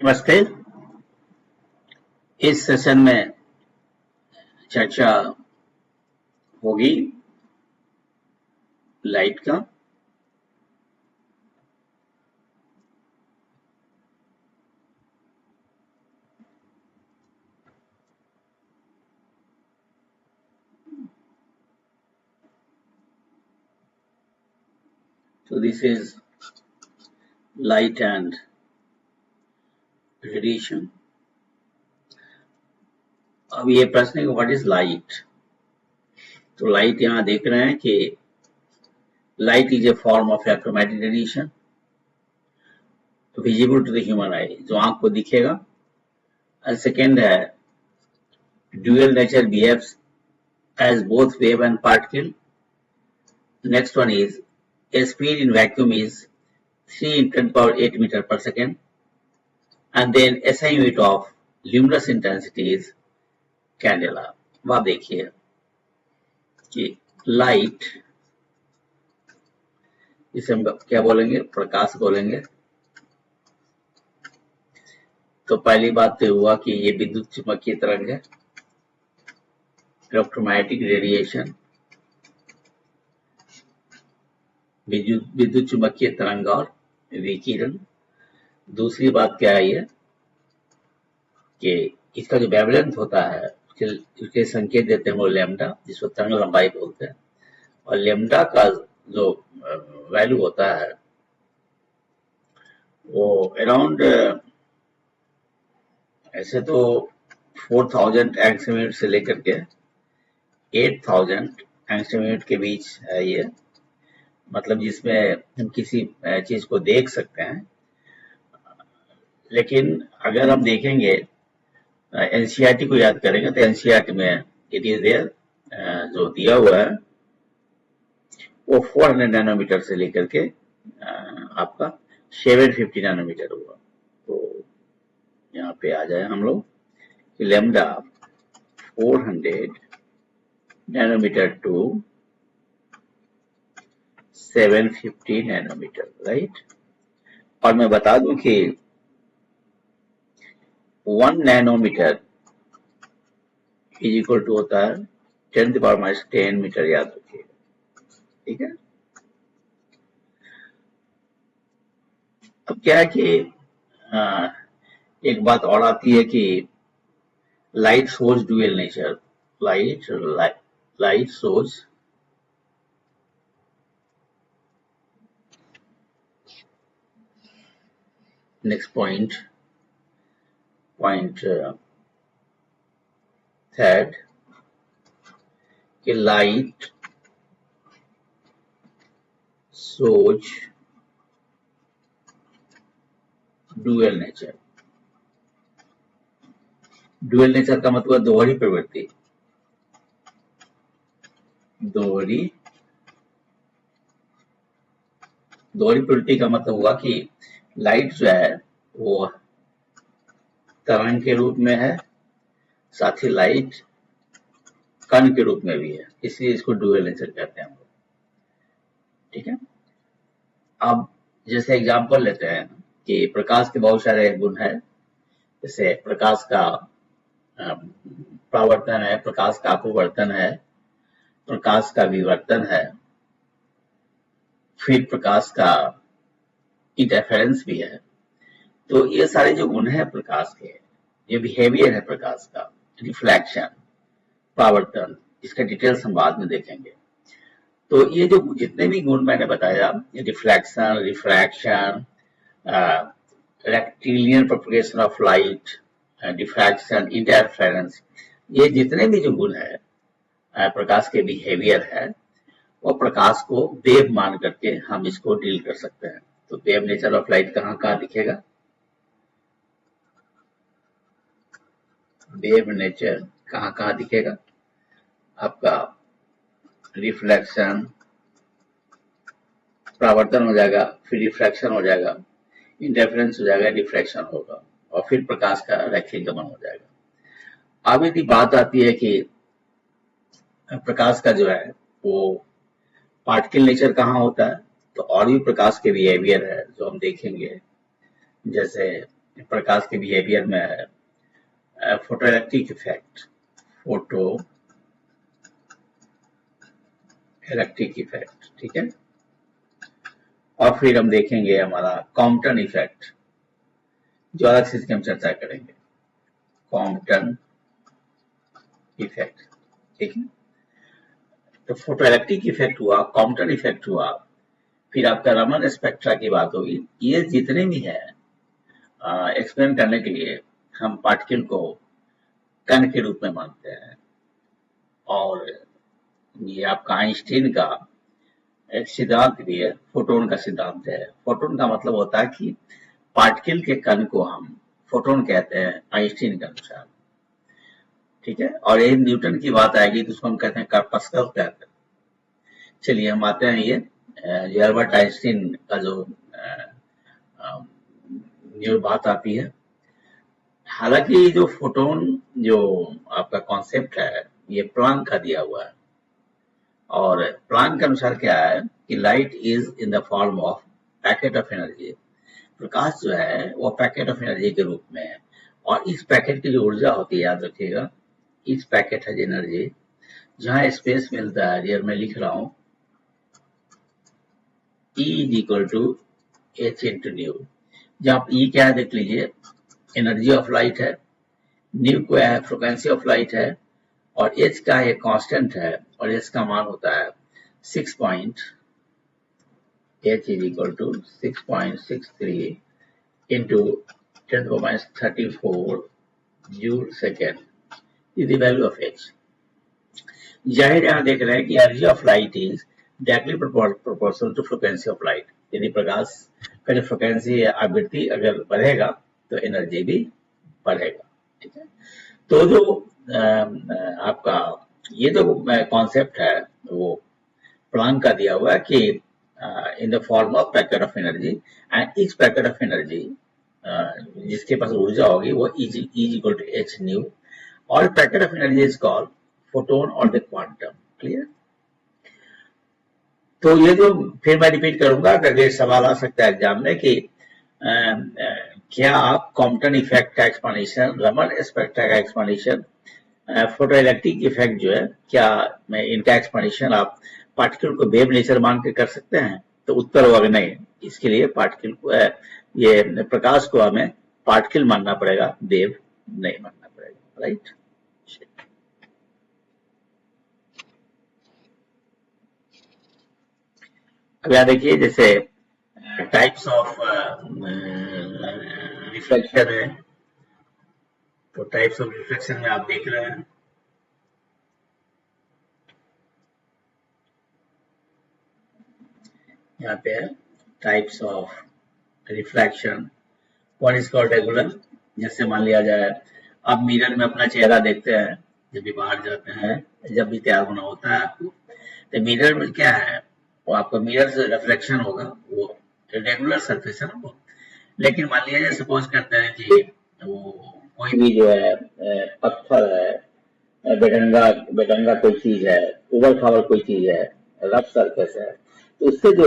नमस्ते। इस सेशन में चर्चा होगी लाइट का। So this is light and radiation. अब ये प्रश्न है कि व्हाट इज लाइट। तो लाइट यहाँ देख रहे हैं कि light is a form of electromagnetic radiation visible to the human eye, जो आंख को दिखेगा। और सेकेंड है dual nature behaves as both wave and particle. Next one is a speed in vacuum is 3 × 10⁸ meter per second, and then SI unit of luminous intensity is candela। अब आप देखिए कि लाइट, इसे हम क्या बोलेंगे, प्रकाश बोलेंगे। तो पहली बात तो हुआ कि ये विद्युत चुम्बकीय तरंग है, इलेक्ट्रोमैग्नेटिक रेडिएशन, विद्युत चुम्बकीय तरंग और विकिरण। दूसरी बात क्या है ये कि इसका जो वेवलेंथ होता है उसके संकेत देते हैं वो लैम्डा, जिसको तरंग लंबाई बोलते हैं। और लैम्डा का जो वैल्यू होता है वो अराउंड ऐसे तो 4000 एंगस्ट्रॉम से लेकर के 8000 एंगस्ट्रॉम के बीच है ये, मतलब जिसमें हम किसी चीज को देख सकते हैं। लेकिन अगर हम देखेंगे एनसीईआरटी को याद करेंगे तो एनसीईआरटी में इट इज देयर, जो दिया हुआ है वो 400 नैनोमीटर से लेकर के आपका 750 नैनोमीटर हुआ। तो यहाँ पे आ जाए हम लोग कि lambda 400 nanometre to 750 nanometre, right. और मैं बता दूं कि 1 नैनोमीटर इज इक्वल टू होता है 10⁻10 मीटर, याद रखिएगा, ठीक है। अब क्या है कि एक बात और आती है कि light shows dual nature. Light shows next point third कि light shows dual nature। dual nature का मतलब दोहरी प्रवृत्ति। दोहरी प्रवृत्ति का मतलब हुआ कि लाइट जो है वो तरंग के रूप में है, साथ ही लाइट कण के रूप में भी है, इसलिए इसको डुअल नेचर कहते हैं हम लोग, ठीक है। अब जैसे एग्जांपल लेते हैं कि प्रकाश के बहुत सारे गुण है, जैसे प्रकाश का परावर्तन है, प्रकाश का अपवर्तन है, प्रकाश का विवर्तन है, फिर प्रकाश का इंटरफेरेंस भी है। तो ये सारे जो गुण है प्रकाश के, ये बिहेवियर है प्रकाश का, रिफ्लेक्शन, परावर्तन, इसका डिटेल्स हम बाद में देखेंगे। तो ये जो जितने भी गुण मैंने बताया, reflection, refraction, rectilinear propagation of light, diffraction, interference, ये जितने भी जो गुण है प्रकाश के बिहेवियर है, वो प्रकाश को वेव मान करके हम इसको डील कर सकते हैं। तो वेव नेचर ऑफ लाइट कहाँ कहाँ दिखेगा, वेव नेचर कहाँ कहाँ दिखेगा, आपका रिफ्लेक्शन, परावर्तन हो जाएगा, फिर रिफ्रैक्शन हो जाएगा, इंटरफेरेंस हो जाएगा, डिफ्रैक्शन होगा, और फिर प्रकाश का रैखिक गमन हो जाएगा। अब यदि बात आती है कि प्रकाश का जो है वो पार्टिकल नेचर कहाँ होता है, तो और भी प्रकाश के बिहेवियर है जो हम देखेंगे। जैसे प्रकाश के बिहेवियर में है photo electric effect, photo electric effect, ठीक है। और फिर हम देखेंगे हमारा कॉम्पटन इफेक्ट, जो अलग से इसकी हम चर्चा करेंगे, कॉम्पटन इफेक्ट, ठीक है। तो फोटो इलेक्ट्रिक इफेक्ट हुआ, कॉम्पटन इफेक्ट हुआ, फिर आपका रमन स्पेक्ट्रा की बात होगी। ये जितने भी है एक्सप्लेन करने के लिए हम पार्टिकल को कण के रूप में मानते हैं। और ये आपका आइंस्टीन का एक सिद्धांत भी है, फोटोन का सिद्धांत है। फोटोन का मतलब होता है कि पार्टिकल के कण को हम फोटोन कहते हैं आइंस्टीन के अनुसार, ठीक है। और ये न्यूटन की बात आएगी तो उसको हम कहते हैं कर्पस्कल कहते हैं। चलिए हम आते हैं ये अल्बर्ट आइंस्टीन का जो बात आती है। हालांकि जो फोटोन जो आपका कॉन्सेप्ट है ये प्लांक का दिया हुआ है, और प्लांक के अनुसार क्या है कि light is in the form of packet of energy. प्रकाश जो है वो पैकेट ऑफ एनर्जी के रूप में है, और इस पैकेट की जो ऊर्जा होती है, याद रखिएगा, इस पैकेट है एनर्जी, जहां स्पेस मिलता है, यार मैं लिख रहा हूं E is equal to H into nu. जहां E क्या है देख लीजिए, एनर्जी ऑफ लाइट है, न्यू क्या है, फ्रिक्वेंसी ऑफ लाइट है, और H का एक कांस्टेंट है, और H का मान होता है 6 point, H is equal to 6.63 into 10⁻34 joule second is the value of H। जाहिर यहां देख रहे हैं कि energy of light is directly proportional to frequency of light. यदि प्रकाश का जो फ्रिक्वेंसी है, आवृत्ति अगर बढ़ेगा तो एनर्जी भी बढ़ेगा, ठीक है। तो जो आपका ये जो कॉन्सेप्ट है वो प्लांक का दिया हुआ है कि in the form of packet of energy, and इस पैकेट ऑफ एनर्जी जिसके पास ऊर्जा होगी वो is equal to h nu, और packet of energy is called photon और द क्वांटम। क्लियर? तो ये जो फिर मैं रिपीट करूंगा, अगर सवाल आ सकता है एग्जाम में कि क्या आप कॉम्पटन इफेक्ट का एक्सप्लेनेशन, रमन स्पेक्ट्रा का एक्सप्लेनेशन, फोटो इलेक्ट्रिक इफेक्ट जो है, क्या मैं इनका एक्सप्लेनेशन आप पार्टिकल को वेव नेचर मान के कर सकते हैं? तो उत्तर होगा कि नहीं, इसके लिए पार्टिकल को ये प्रकाश को हमें पार्टिकल मानना पड़ेगा, वेव नहीं मानना पड़ेगा, राइट। अब यहां देखिए, जैसे टाइप्स ऑफ रिफ्लेक्शन है, तो टाइप्स ऑफ रिफ्लेक्शन में आप देख रहे हैं यहाँ पे है types of reflection. One is called regular. जैसे मान लिया जाए आप मिरर में अपना चेहरा देखते हैं जब भी बाहर जाते हैं, जब भी तैयार होना होता है आपको, तो मिरर में क्या है, वो आपका मिरर से रिफ्लेक्शन होगा, वो रेगुलर सरफेस है ना वो। लेकिन मान लिया जाए, सपोज करते हैं कि वो कोई भी जो है पत्थर है, बेडंगा कोई चीज है, उबड़ खाबड़ कोई चीज है, रफ सरफेस है, तो उससे जो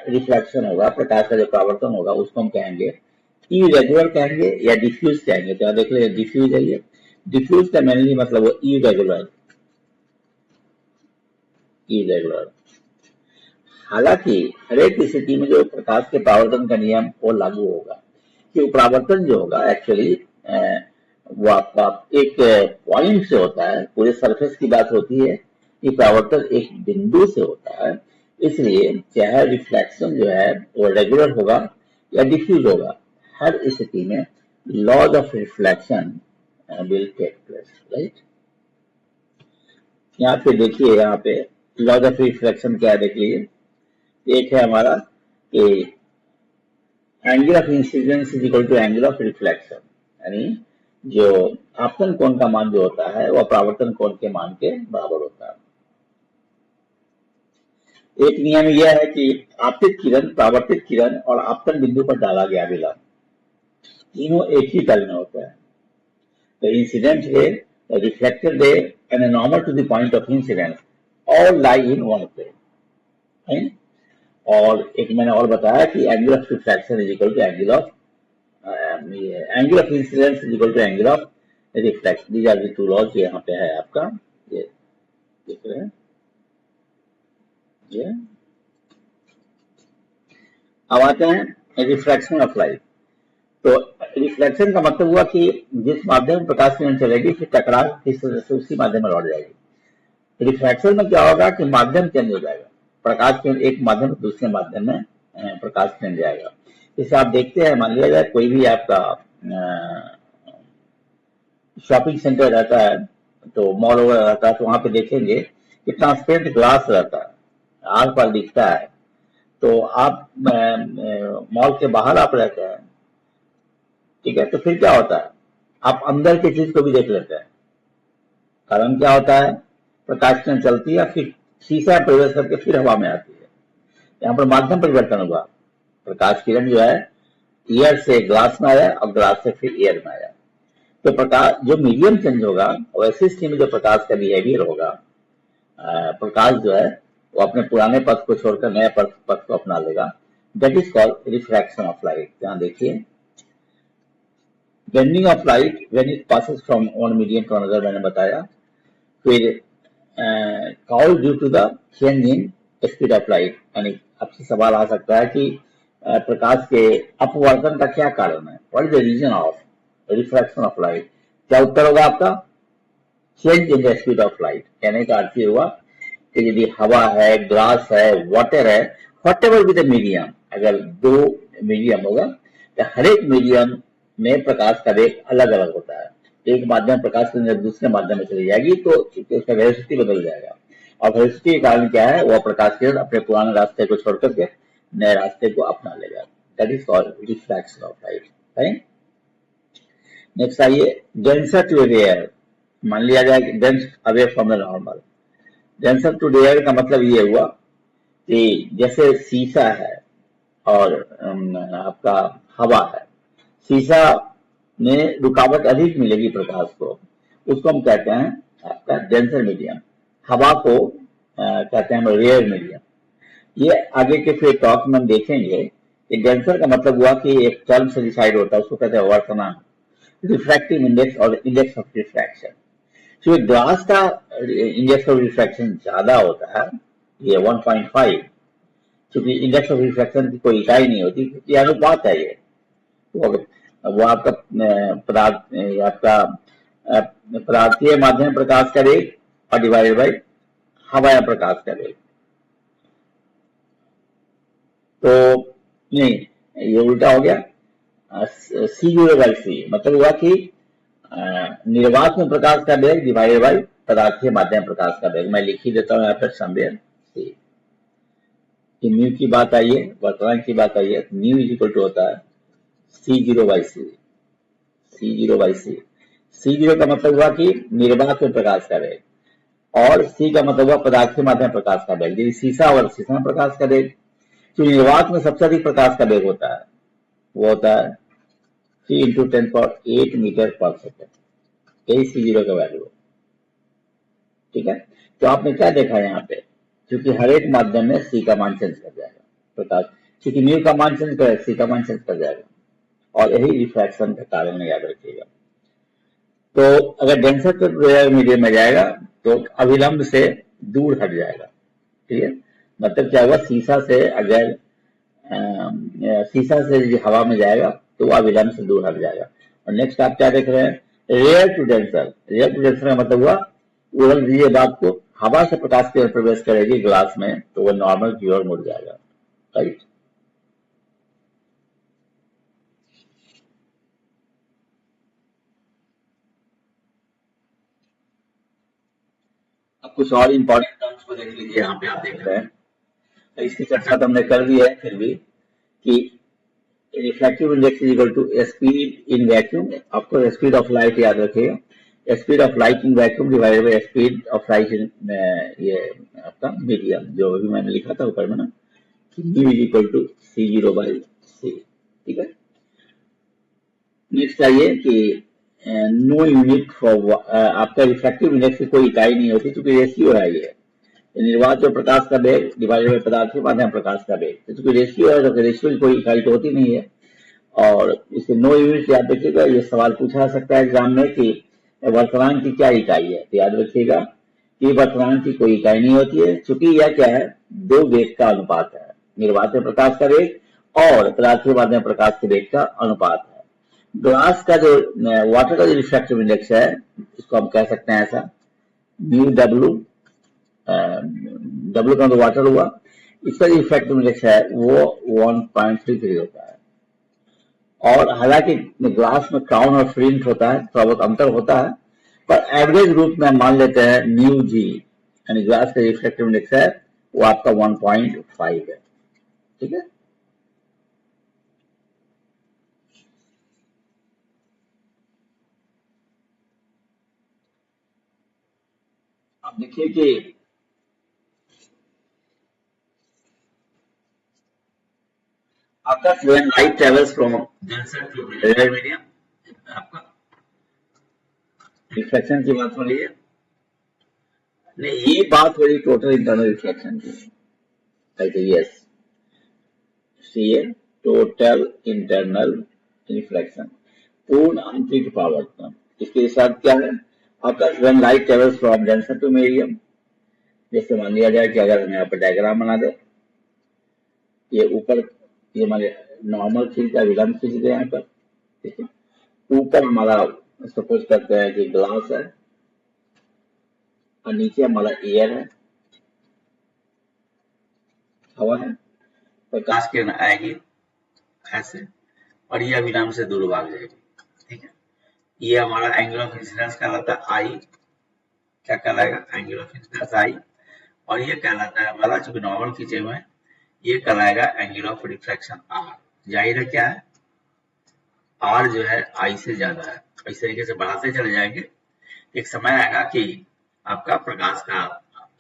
रिफ्लेक्शन होगा, प्रकाश का जो परावर्तन होगा, उसको हम कहेंगे इरेगुलर कहेंगे या डिफ्यूज कहेंगे। तो देख लीजिए डिफ्यूज है ये। डिफ्यूज का मेनली मतलब वो इरेगुलर। हालांकि हर एक स्थिति में जो प्रकाश के परावर्तन का नियम वो लागू होगा, कि परावर्तन जो होगा एक्चुअली वो आपका एक पॉइंट से होता है, पूरे सरफेस की बात होती है, कि परावर्तन एक बिंदु से होता है। इसलिए चाहे रिफ्लेक्शन जो है वो रेगुलर होगा या डिफ्यूज होगा, हर स्थिति में laws of reflection will take place, right. यहाँ पे देखिए, यहाँ पे लॉज ऑफ रिफ्लेक्शन क्या है देख लीजिए। एक है हमारा कि angle of incidence is equal to angle of reflection, यानी जो आपतन कोण का मान जो होता है वह परावर्तन कोण के मान के बराबर होता है। एक नियम यह है कि आपतित किरण, परावर्तित किरण और आपतन बिंदु पर डाला गया विलंब, तीनों एक ही तल में होता है। तो incident ray, reflected ray and normal to the point of incidence all lie in one plane. और एक मैंने और बताया कि angle of reflection is equal to angle of angle of incidence is equal to angle of reflection. These are the two laws. यहाँ पे है आपका, ये देख रहे हैं ये। अब आते हैं रिफ्रैक्शन ऑफ लाइट। तो रिफ्लेक्शन का मतलब हुआ कि जिस माध्यम में प्रकाश किरण चलेगी फिर टकराव किस तरह से उसी माध्यम में लौट जाएगी। रिफ्रैक्शन में क्या होगा कि माध्यम चेंज हो जाएगा, प्रकाश किरण एक माध्यम से दूसरे माध्यम में प्रकाश किरण जाएगा। जैसे आप देखते हैं, मान लिया जाए कोई भी आपका शॉपिंग सेंटर रहता है, तो मॉल वगैरह रहता है, तो वहां पे देखेंगे कि ट्रांसपेरेंट ग्लास रहता है, आर पार दिखता है। तो आप मॉल के बाहर आप रहते हैं, ठीक है, तो फिर क्या होता है, आप अंदर की चीज को भी देख लेते हैं। कारण क्या होता है, प्रकाश किरण चलती है, फिर शीशा प्रवेश करके फिर हवा में आती है। यहाँ पर माध्यम परिवर्तन हुआ, प्रकाश किरण जो है एयर से ग्लास में आया और ग्लास से फिर एयर में आया। तो प्रकाश जो मीडियम चेंज होगा, वैसी स्थिति में जो प्रकाश का बिहेवियर होगा, प्रकाश जो है वो अपने पुराने पथ को छोड़कर नए पथ को अपना लेगा। That is called refraction of light. यहाँ देखिए, bending of light when it passes from one medium to another, मैंने बताया। फिर called due to the change in speed of light. यानी आपसे सवाल आ सकता है कि प्रकाश के अपवर्तन का क्या कारण है, what is the reason of refraction of light. क्या उत्तर होगा आपका, change in the speed of light. कहने का अर्थ ये हुआ कि यदि हवा है, ग्लास है, वाटर है, what ever be the medium, अगर दो मीडियम होगा तो हर एक मीडियम में प्रकाश का वेग अलग अलग होता है। एक माध्यम प्रकाश के दूसरे माध्यम में चली जाएगी तो उसका वेलोसिटी बदल जाएगा, और वेलोसिटी के कारण क्या है, वह प्रकाश किरण अपने पुराने रास्ते को छोड़ करके नए रास्ते को अपना लेगा। That is called refraction of light, right. Next आइए, डेंसर टू रेयर। मान लिया जाए कि dense away from the normal. Denser to rare का मतलब ये हुआ कि जैसे शीशा है और आपका हवा है, शीशा में रुकावट अधिक मिलेगी प्रकाश को, उसको हम कहते हैं आपका डेंसर मीडियम। हवा को कहते हैं हम रेयर मीडियम। ये आगे के फिर टॉक में हम देखेंगे कि डेंसर का मतलब हुआ कि एक टर्म से डिसाइड होता है, उसको कहते हैं वर्तमान, रिफ्रैक्टिव इंडेक्स और इंडेक्स ऑफ रिफ्रैक्शन। तो ग्लास का इंडेक्स ऑफ रिफ्रैक्शन ज्यादा होता है, ये 1.5, क्योंकि इंडेक्स ऑफ रिफ्रैक्शन की कोई इकाई नहीं होती, क्योंकि अनुपात है ये। वो आपका पदार्थीय माध्यम प्रकाश का वेग और डिवाइडेड बाई हवाया प्रकाश का वेग। तो नहीं, ये उल्टा हो गया, C0/C, मतलब हुआ कि निर्वात में प्रकाश का वेग डिवाइडेड बाई पदार्थीय माध्यम प्रकाश का वेग। मैं लिख ही देता हूँ यहाँ पर समवेयर C। म्यू की बात आई है, वर्तमान की बात आई है, म्यू इज इक्वल टू होता है C0/C। C0/C, C0 का मतलब हुआ कि निर्वात में प्रकाश का वेग, और C का मतलब हुआ पदार्थीय माध्यम प्रकाश का वेग। यदि शीशा और शीशा में प्रकाश का वेग, तो निर्वात में सबसे अधिक प्रकाश का वेग होता है, वो होता है 3 × 10⁸ मीटर पर सेकेंड। यही C0 का वैल्यू है, ठीक है। तो आपने क्या देखा यहाँ पे, क्योंकि हर एक माध्यम में C का मान चेंज कर जाएगा प्रकाश, क्योंकि म्यू का मान चेंज करे C का मान चेंज कर जाएगा, और यही रिफ्रैक्शन का कारण है, याद रखिएगा। तो अगर डेंसर टू रेयर मीडियम में जाएगा तो अभिलंब से दूर हट जाएगा, ठीक है। मतलब क्या हुआ, शीशा से अगर शीशा से हवा में जाएगा तो वह अभिलंब से दूर हट जाएगा। और नेक्स्ट आप क्या देख रहे हैं, rare to denser. Rare to denser का मतलब हुआ, उड़न दीजिए बात को, हवा से प्रकाश की प्रवेश करेगी ग्लास में तो वह नॉर्मल की ओर मुड़ जाएगा, राइट। अब कुछ और इंपॉर्टेंट टर्म्स को देख लीजिए, यहाँ पे आप देख रहे हैं। तो इसकी चर्चा तो हमने कर दी है, फिर भी कि refractive index is equal to speed in vacuum. आपको स्पीड ऑफ लाइट याद रखिएगा, speed of light in vacuum divided by speed of light in ये आपका मीडियम, जो अभी मैंने लिखा था ऊपर में ना, कि mu is equal to C0/C, ठीक है। नेक्स्ट आइए कि नो यूनिट फॉर आपका रिफ्रैक्टिव इंडेक्स की कोई इकाई नहीं होती, क्योंकि रेशियो है ये, निर्वात जो प्रकाश का वेग डिवाइडेड बाय पदार्थीय माध्यम प्रकाश का वेग। तो रेशियो है, तो रेशियो की कोई इकाई तो होती नहीं है। और इसे नो यूनिट याद रखिएगा, ये सवाल पूछा जा सकता है एग्जाम में कि वर्तमान की क्या इकाई है। तो याद रखिएगा कि वर्तमान की कोई इकाई नहीं होती है, चूंकि यह क्या है, दो वेग का अनुपात है, निर्वात प्रकाश का वेग और पदार्थ प्रकाश के वेग का अनुपात है। ग्लास का जो वाटर का जो रिफ्रैक्टिव इंडेक्स है, इसको हम कह सकते हैं ऐसा म्यू डब्ल्यू, डब्ल्यू का तो वाटर हुआ, इसका जो रिफ्रैक्टिव इंडेक्स है वो 1.33 होता है। और हालांकि ग्लास में क्राउन और फ्रिंट होता है, थोड़ा बहुत अंतर होता है, पर एवरेज रूप में हम मान लेते हैं म्यू जी, यानी ग्लास का रिफ्रैक्टिव इंडेक्स है वो आपका 1.5 है। ठीक है, अब देखिए कि आपका when light travels from denser to rarer medium, आपका रिफ्लेक्शन की बात हो रही है, नहीं ये बात हो रही टोटल इंटरनल रिफ्लेक्शन की। यस, सी टोटल इंटरनल रिफ्लेक्शन, पूर्ण आंतरिक परावर्तन। इसके साथ क्या है आपका when light travels from denser to medium, जैसे मान लिया जाए कि अगर हम यहाँ पर डायग्राम बना दे, ये ऊपर ये हमारे नॉर्मल खींच का विलंब खींच दे यहाँ पर, ठीक है, ऊपर हमारा सपोज करते हैं कि ग्लास है और नीचे हमारा एयर है, हवा है, प्रकाश किरण आएगी ऐसे और ये विलंब से दूर भाग जाएगी। ठीक है, ये हमारा एंगल ऑफ इंसिडेंस कहलाता है आई, क्या कहलाएगा, एंगल ऑफ इंसिडेंस आई, और ये कहलाता है हमारा, चूंकि नॉर्मल खींचे हुए हैं, ये कहलाएगा एंगल ऑफ रिफ्लेक्शन आर। जाहिर है क्या है, आर जो है आई से ज्यादा है। इस तरीके से बढ़ाते चले जाएंगे, एक समय आएगा कि आपका प्रकाश का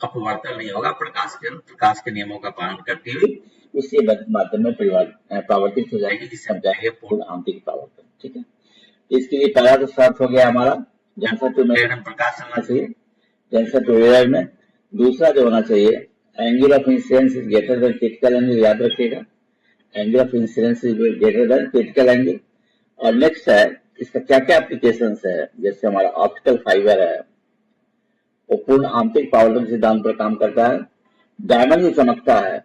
अपवर्तन नहीं होगा, प्रकाश के नियमों का पालन करती हुई उसी माध्यम में परावर्तित हो जाएगी, जिसे हम कहेंगे पूर्ण आंतरिक परावर्तन। ठीक है, इसके लिए पहला तो शर्त हो गया हमारा डेंसर टू रेयर में प्रकाश चलना चाहिए, डेंसर टू रेयर में। दूसरा जो होना चाहिए angle of incidence is greater than critical angle, याद रखिएगा, angle of incidence is greater than critical angle. और नेक्स्ट है इसका क्या क्या एप्लीकेशन है, जैसे हमारा ऑप्टिकल फाइबर है वो पूर्ण आंतरिक परावर्तन सिद्धांत पर काम करता है। डायमंड जो चमकता है,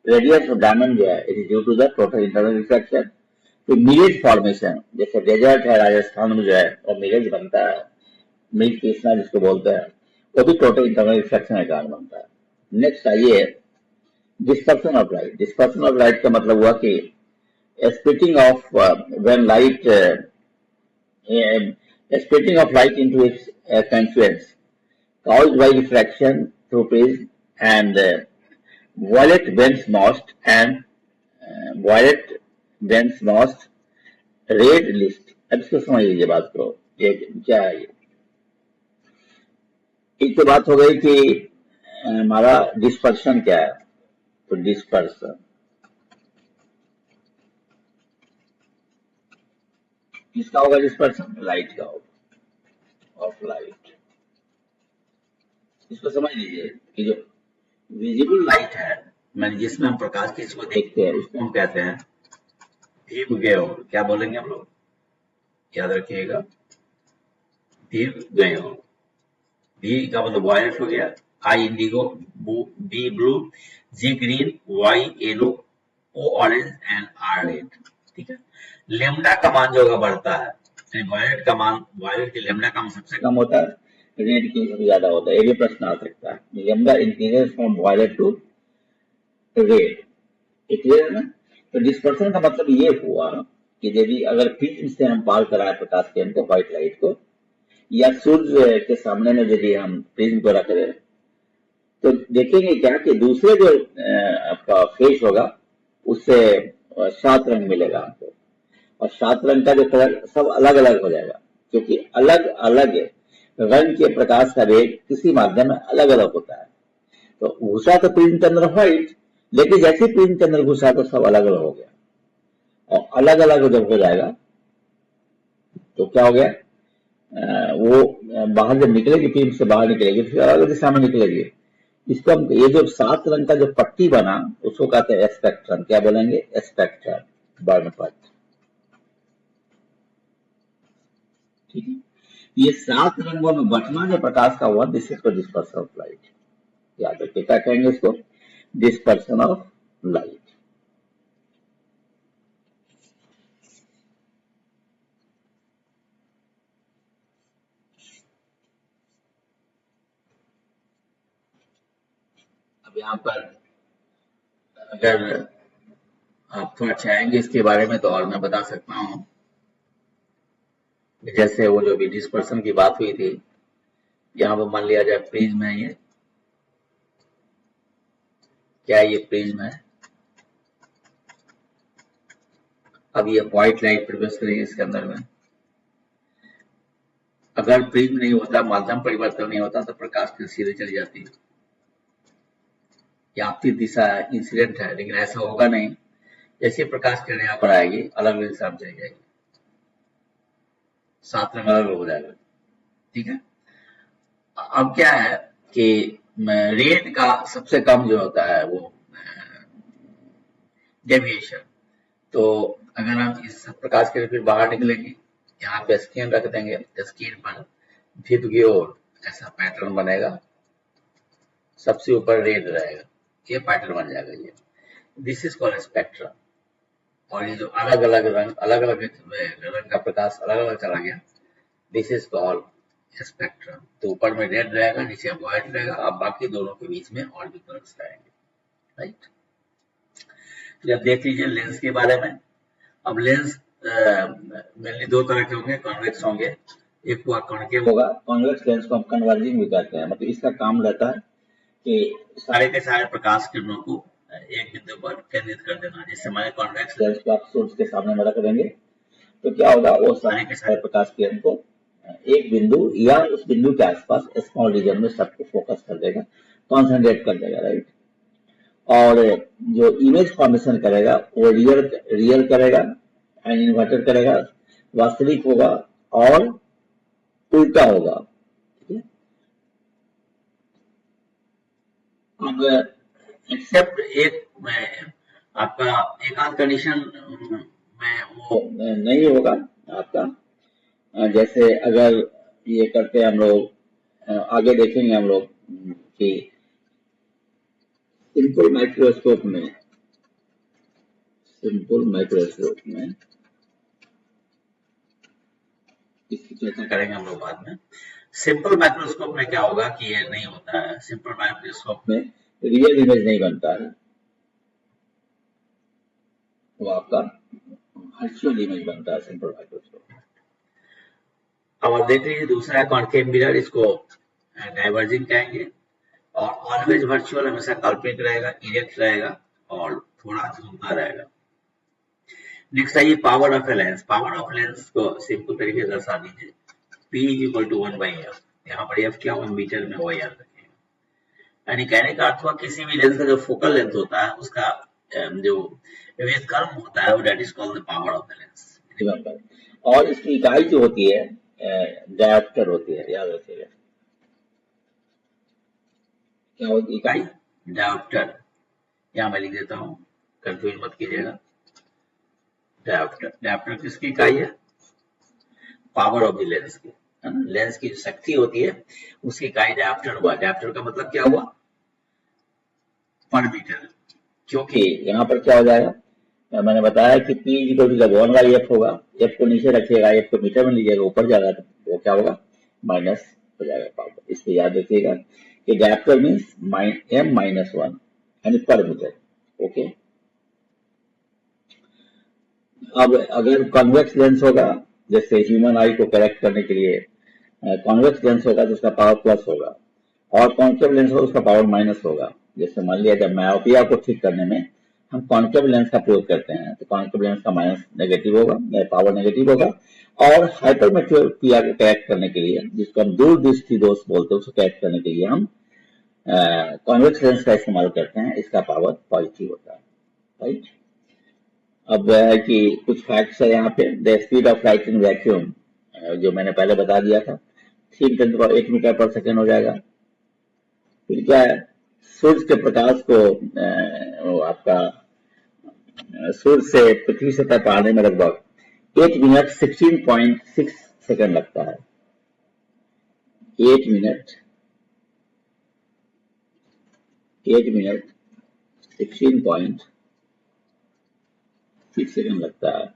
रेडियस ऑफ डायमंड जो है it is due to the total internal reflection. तो मिरेज फॉर्मेशन, जैसे डेजर्ट है राजस्थान में जो है और मिरेज बनता है, मिरेज कृष्णा जिसको बोलते हैं, वो भी टोटल इंटरनल रिफ्लेक्शन का कारण बनता है। नेक्स्ट आइए dispersion of light. Dispersion of light का मतलब हुआ कि splitting of when light splitting of light into its constituents caused by diffraction through prism and violet Benz-Most and violet Benz-Most red list। अब इसको समझ लीजिए बात को, ये क्या है। एक तो बात हो गई कि हमारा डिस्पर्शन क्या है, तो डिस्पर्शन किसका होगा, डिस्पर्शन लाइट का होगा, ऑफ लाइट। इसको समझ लीजिए कि जो विजिबल लाइट है, मैंने जिसमें हम प्रकाश की इसको देखते हैं, उसको हम कहते हैं भीम गयो। क्या बोलेंगे हम लोग, याद रखिएगा, भीम गयो। भी का मतलब वायलेट हो गया, I indigo, B blue, G green, Y yellow, O orange and R red. ठीक है, लेमडा का मान जो बढ़ता है, वायलेट का मान, वायलेट के लेमडा का मान सबसे कम होता है, रेड की सबसे ज्यादा होता है। ये भी प्रश्न आ सकता है, lambda increases from violet to red, clear है ना। तो डिस्पर्सन का मतलब ये हुआ कि यदि अगर प्रिज्म से हम पार कराए प्रकाश किरण को, व्हाइट लाइट को, या सूर्य के सामने में यदि हम प्रिज्म को रख दें, तो देखेंगे क्या कि दूसरे जो आपका फेस होगा उससे 7 रंग मिलेगा आपको, और 7 रंग का जो कलर सब अलग अलग हो जाएगा, क्योंकि अलग अलग रंग के प्रकाश का वेग किसी माध्यम में अलग अलग होता है। तो घुसा तो प्रिज्म के अंदर व्हाइट, लेकिन जैसे प्रिज्म के अंदर घुसा तो सब अलग अलग हो गया, और अलग अलग जब हो जाएगा तो क्या हो गया, वो बाहर जब निकलेगी, प्रिज्म से बाहर निकलेगी, फिर अलग दिशा में निकलेगी। इसको हम, ये जो 7 रंग का जो पट्टी बना उसको कहते हैं स्पेक्ट्रम। क्या बोलेंगे, स्पेक्ट्रम, वर्णपट। ठीक है, ये 7 रंगों में बंटना जो प्रकाश का हुआ, this is dispersion of light. याद रखिए, क्या कहेंगे इसको? Dispersion of light. अब यहाँ पर अगर आप थोड़ा चाहेंगे इसके बारे में तो और मैं बता सकता हूँ। जैसे वो जो भी डिस्पर्सन की बात हुई थी, यहाँ पर मान लिया जाए प्रिज्म है, ये क्या ये प्रिज्म है। अब ये व्हाइट लाइट प्रवेश करेगी इसके अंदर में। अगर प्रिज्म नहीं होता, माध्यम परिवर्तन नहीं होता, तो प्रकाश की सीधे चली जाती है। आपकी दिशा इंसिडेंट है, लेकिन ऐसा होगा नहीं। जैसे प्रकाश किरण यहाँ पर आएगी, अलग अलग दिशा में चली जाएगी, 7 रंग अलग हो जाएगा। ठीक है, अब क्या है कि रेड का सबसे कम जो होता है वो डेविएशन। तो अगर हम इस प्रकाश किरण फिर बाहर निकलेंगे, यहाँ पे स्क्रीन रख देंगे, स्क्रीन पर भिप की ओर ऐसा पैटर्न बनेगा, सबसे ऊपर रेड रहेगा, ये पैटर्न बन जाएगा। ये दिस इज कॉल्ड स्पेक्ट्रम। और ये जो अलग अलग रंग, अलग अलग रंग का प्रकाश अलग अलग चला गया, दिस इज कॉल्ड स्पेक्ट्रम। तो ऊपर में रेड रहेगा, नीचे व्हाइट रहेगा, अब बाकी दोनों के बीच में और भी कलर्स रहेंगे। राइट, तो अब देख लीजिए लेंस के बारे में। अब लेंस मेनली 2 तरह के होंगे, कॉन्वेक्स होंगे, एक हुआ कॉन्केव होगा। कॉन्वेक्स लेंस को हम कन्वर्जिंग भी कहते हैं, मतलब इसका काम रहता है कि सारे के सारे प्रकाश किरणों को एक बिंदु पर केंद्रित कर देना। जैसे हमारे कॉन्वेक्स लेंस को आप सोर्स के सामने में रख देंगे तो क्या होगा, वो सारे के सारे प्रकाश किरण को एक बिंदु या उस बिंदु के आसपास स्मॉल रीजन में सबको फोकस कर देगा, कॉन्सेंट्रेट कर देगा। राइट, और जो इमेज फॉर्मेशन करेगा वो रियल करेगा एंड इन्वर्टेड करेगा, वास्तविक होगा और उल्टा होगा। अब एक्सेप्ट एक में आपका एक आध कंडीशन में वो नहीं होगा आपका। जैसे अगर ये करते हैं हम लोग, आगे देखेंगे हम लोग कि सिंपल माइक्रोस्कोप में इसकी चर्चा करेंगे हम लोग बाद में। सिंपल माइक्रोस्कोप में क्या होगा कि ये नहीं होता है। सिंपल माइक्रोस्कोप में रियल इमेज नहीं बनता है, वो आपका वर्चुअल इमेज बनता है सिंपल माइक्रोस्कोप में। अब आप देख लीजिए दूसरा है कॉन्केव मिरर, इसको डाइवर्जिंग कहेंगे। और ऑलवेज वर्चुअल हमेशा काल्पनिक रहेगा, इरेक्ट रहेगा और थोड़ा झूमता रहेगा। नेक्स्ट है ये power of a lens. Power of lens को सिंपल तरीके से दर्शा दीजिए, P = 1/f। यहाँ पर f क्या हुआ, मीटर में हुआ, याद रखिएगा। यानी कहने का अर्थ हुआ किसी भी लेंस का जो फोकल लेंथ होता है उसका जो कर्व होता है वो that is called the power of the lens. Remember, और इसकी इकाई जो होती है डायोप्टर होती है, याद रखिएगा। क्या होती है इकाई? डायोप्टर। यहाँ मैं लिख देता हूँ, कंफ्यूज मत कीजिएगा। डायोप्टर किसकी इकाई है? पावर ऑफ द लेंस की, है ना। लेंस की जो शक्ति होती है उसकी इकाई डायोप्टर हुआ। डायोप्टर का मतलब क्या हुआ? पर मीटर। क्योंकि यहाँ पर क्या हो जाएगा, मैंने बताया कि P जब 1/f होगा, f को नीचे रखिएगा, f को मीटर में लीजिएगा, ऊपर जाएगा तो वो क्या होगा, माइनस हो जाएगा पावर। इसको याद रखिएगा कि डायोप्टर मीन्स m-1 यानी पर मीटर। ओके, अब अगर कॉन्वेक्स लेंस होगा, जैसे ह्यूमन आई को करेक्ट करने के लिए कॉन्वेक्स लेंस होगा तो उसका पावर प्लस होगा, और कॉन्केव लेंस होगा उसका पावर माइनस होगा। जैसे मान लिया जब मायोपिया को ठीक करने में हम कॉन्केव लेंस का प्रयोग करते हैं तो कॉन्केव लेंस का माइनस नेगेटिव होगा, पावर नेगेटिव होगा। और हाइपरमेट्रोपिया को करेक्ट करने के लिए, जिसको हम दूरदृष्टि दोष बोलते हैं, उसको करेक्ट करने के लिए हम कॉन्वेक्स लेंस का इस्तेमाल करते हैं, इसका पावर पॉजिटिव होता है। राइट, अब है कि कुछ फैक्ट्स है यहाँ पे। The speed of light in vacuum, जो मैंने पहले बता दिया था, 3 × 8 मीटर/सेकेंड हो जाएगा। फिर क्या है, सूर्य के प्रकाश को आपका सूर्य से पृथ्वी सतह पर आने में लगभग 8 मिनट 16.6 सेकंड लगता है, 8 मिनट 16.6 सेकंड लगता है।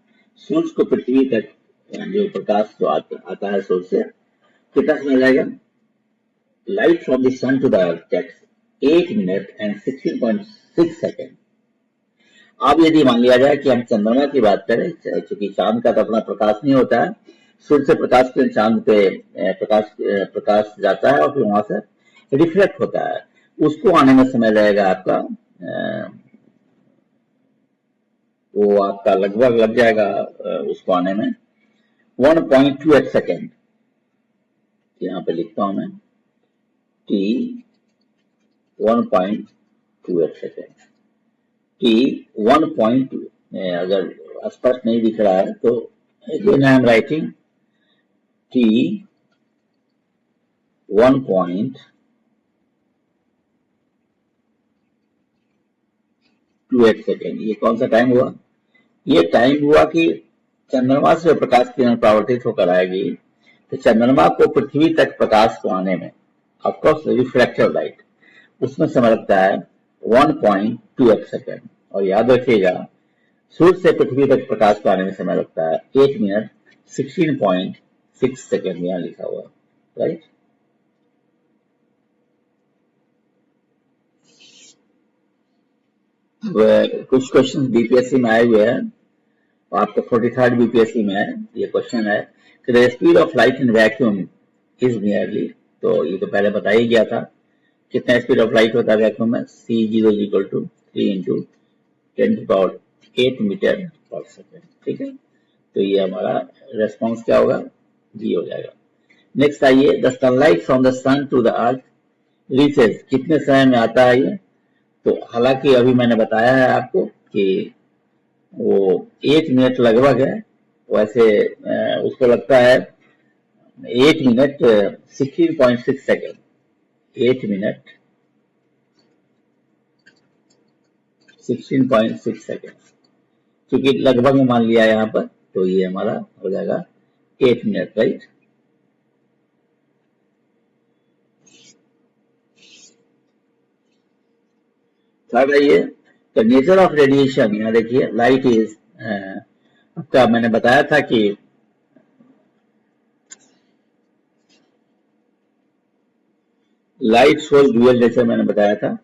सूर्य को पृथ्वी तक जो प्रकाश जो आता है सूर्य से, कितना समय लगेगा? Light from the sun to the earth takes 8 minutes and 16.6 seconds. अब यदि मान लिया जाए कि हम चंद्रमा की बात करें, क्योंकि चांद का तो अपना प्रकाश नहीं होता है, सूर्य से प्रकाश के चांद पे प्रकाश जाता है और फिर वहां से रिफ्लेक्ट होता है, उसको आने में समय लगेगा आपका, वो आपका लगभग लग जाएगा उसको आने में 1.28 सेकेंड। यहाँ पे लिखता हूं मैं T 1.28 सेकेंड, T 1.2। अगर स्पष्ट नहीं दिख रहा है तो again I am writing T 1.28 second. ये कौन सा टाइम हुआ? ये टाइम हुआ कि चंद्रमा से प्रकाश किरण परावर्तित होकर आएगी, तो चंद्रमा को पृथ्वी तक प्रकाश को आने में, ऑफकोर्स रिफ्लेक्टिव लाइट, उसमें समय लगता है 1.28 सेकेंड। और याद रखिएगा, सूर्य से पृथ्वी तक प्रकाश को आने में समय लगता है 8 मिनट 16.6 सेकेंड, यहां लिखा हुआ, राइट। कुछ क्वेश्चन बीपीएससी में आए हुए हैं, आपको 43rd बीपीएससी में है। ये क्वेश्चन है कि the speed of light in vacuum is nearly, तो ये तो पहले बताया ही गया था, कितना स्पीड ऑफ लाइट होता है वैक्यूम में, C0 इक्वल टू 3 × 10⁸ मीटर पर सेकेंड, ठीक है। तो ये हमारा रेस्पॉन्स क्या होगा? जी हो जाएगा। नेक्स्ट आइए, the sunlight from the sun to the earth reaches, कितने समय में आता है ये? तो हालांकि अभी मैंने बताया है आपको कि वो 8 मिनट लगभग है, वैसे उसको लगता है 8 मिनट 16.6 सेकेंड, 8 मिनट 16.6 सेकेंड, क्योंकि लगभग में मान लिया यहाँ पर, तो ये हमारा हो जाएगा 8 मिनट, राइट। थर्ड आइए, द नेचर ऑफ रेडिएशन। यहाँ देखिए, लाइट इज, आपका मैंने बताया था कि लाइट शोज ड्यूअल नेचर, मैंने बताया था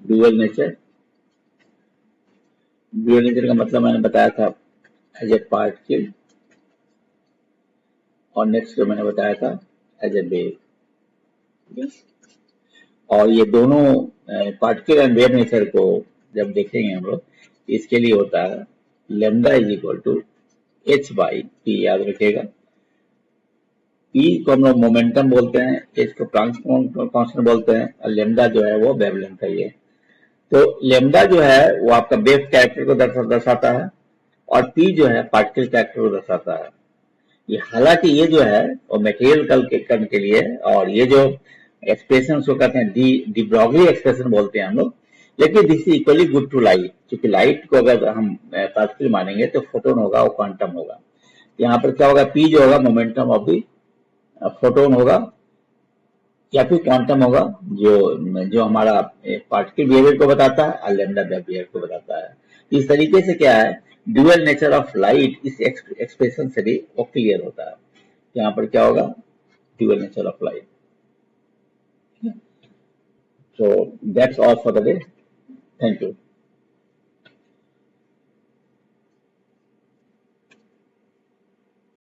ड्यूअल नेचर। ड्यूअल नेचर का मतलब मैंने बताया था एज ए पार्टिकल, और नेक्स्ट जो मैंने बताया था एज ए वेव। और ये दोनों पार्टिकल एंड वेव नेचर को जब देखेंगे हम लोग, इसके लिए होता है lambda is equal to h/p, याद रखिएगा। p को हम लोग मोमेंटम बोलते हैं, h को प्लैंक्स कांस्टेंट बोलते हैं, और लैम्डा जो है वो वेवलेंथ है। ये तो लैम्डा जो है वो आपका वेव कैरेक्टर को दर्शाता है, और p जो है पार्टिकल कैरेक्टर को दर्शाता है। ये हालांकि ये जो है वो मटेरियल कण के लिए, और ये जो एक्सप्रेशन को कहते हैं डी ब्रॉगली एक्सप्रेशन बोलते हैं हम लोग, लेकिन this is equally good to light, क्योंकि लाइट को अगर हम पार्टिकल मानेंगे तो फोटोन होगा, वो क्वांटम होगा। यहाँ पर क्या होगा? पी जो होगा मोमेंटम ऑफ दी फोटोन होगा, या फिर क्वांटम होगा, जो हमारा पार्टिकल बिहेवियर को बताता है, और लैम्डा बिहेवियर को बताता है। इस तरीके से क्या है, ड्यूअल नेचर ऑफ लाइट इस एक्सप्रेशन से भी वो क्लियर होता है। यहाँ पर क्या होगा? Dual nature of light. So that's all for the day. Thank you.